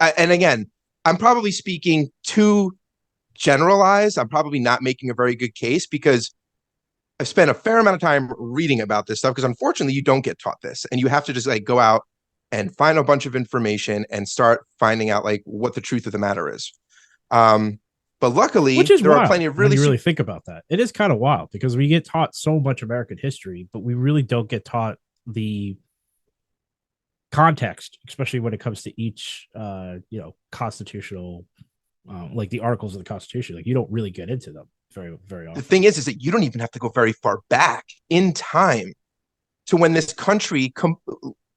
And again, I'm probably speaking too generalized. I'm probably not making a very good case because I've spent a fair amount of time reading about this stuff because unfortunately you don't get taught this and you have to just like go out and find a bunch of information and start finding out like what the truth of the matter is. But luckily, which is there wild are plenty of when really you really think about that. It is kind of wild because we get taught so much American history, but we really don't get taught the context, especially when it comes to each, constitutional, like the articles of the Constitution. Like you don't really get into them very, very often. The thing is that you don't even have to go very far back in time to when this country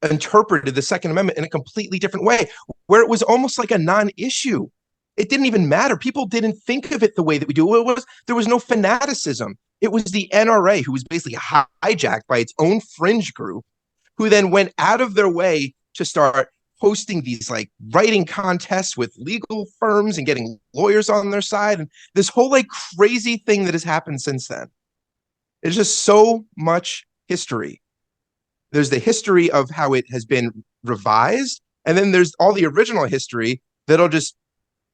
interpreted the Second Amendment in a completely different way, where it was almost like a non-issue. It didn't even matter. People didn't think of it the way that we do. There was no fanaticism. It was the NRA who was basically hijacked by its own fringe group, who then went out of their way to start hosting these like writing contests with legal firms and getting lawyers on their side. And this whole like crazy thing that has happened since then. It's just so much history. There's the history of how it has been revised. And then there's all the original history that'll just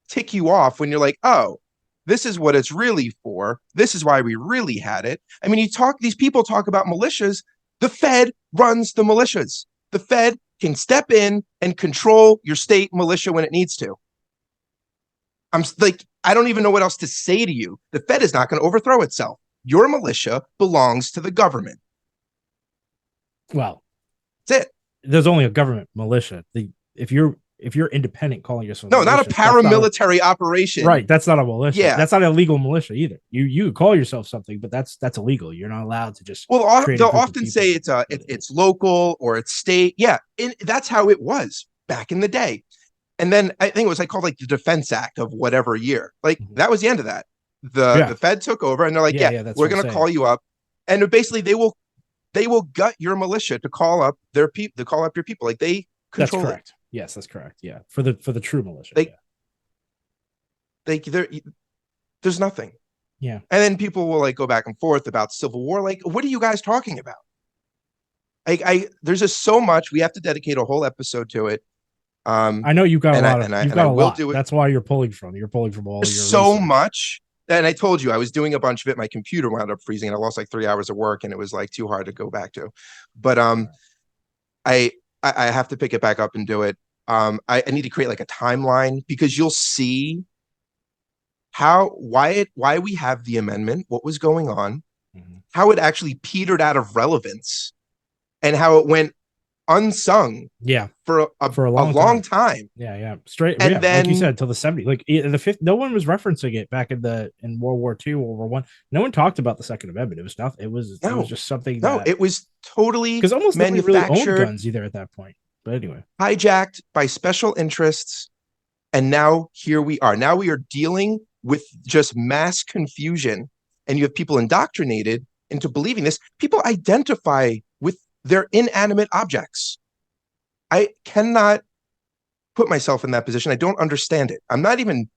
tick you off when you're like, oh, this is what it's really for. This is why we really had it. I mean, these people talk about militias. The Fed runs the militias. The Fed can step in and control your state militia when it needs to. I'm like, I don't even know what else to say to you. The Fed is not going to overthrow itself. Your militia belongs to the government. Well, that's it. There's only a government militia. If you're independent calling yourself no, not a paramilitary operation. Right. That's not a militia. Yeah. That's not a legal militia either. You call yourself something, but that's illegal. You're not allowed to just. Well, they'll often say it's local or it's state. Yeah. That's how it was back in the day. And then I think it was called like the Defense Act of whatever year. Like that was the end of that. The Fed took over and they're like, we're going to call you up. And basically they will gut your militia to call up their people, to call up your people. Like they control. That's correct. It. Yes, that's correct. Yeah, for the true militia. There's nothing. Yeah, and then people will like go back and forth about Civil War. Like, what are you guys talking about? There's just so much. We have to dedicate a whole episode to it. I know you've got a lot. You've got a lot. Do it. That's why you're pulling from. You're pulling from all. There's your so research. much. And I told you I was doing a bunch of it. My computer wound up freezing, and I lost like 3 hours of work, and it was like too hard to go back to. But I have to pick it back up and do it. I need to create like a timeline because you'll see why we have the amendment, what was going on, how it actually petered out of relevance, and how it went unsung. Yeah, for a long time. Yeah. Straight. And then, like you said, till the 70s. Like the fifth, no one was referencing it back in World War II, World War I. No one talked about the Second Amendment. It was nothing. It was just something. No, it was totally because almost nobody really owned guns either at that point. But anyway, hijacked by special interests, and now here we are. Now we are dealing with just mass confusion, and you have people indoctrinated into believing this. People identify with their inanimate objects. I cannot put myself in that position. I don't understand it. I'm not even.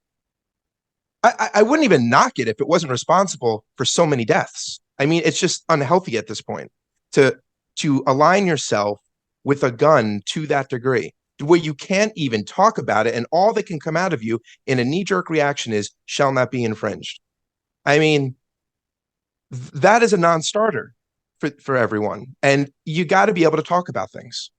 I wouldn't even knock it if it wasn't responsible for so many deaths. I mean, it's just unhealthy at this point to align yourself with a gun to that degree, where you can't even talk about it, and all that can come out of you in a knee-jerk reaction is "shall not be infringed." I mean, that is a non-starter for everyone, and you got to be able to talk about things.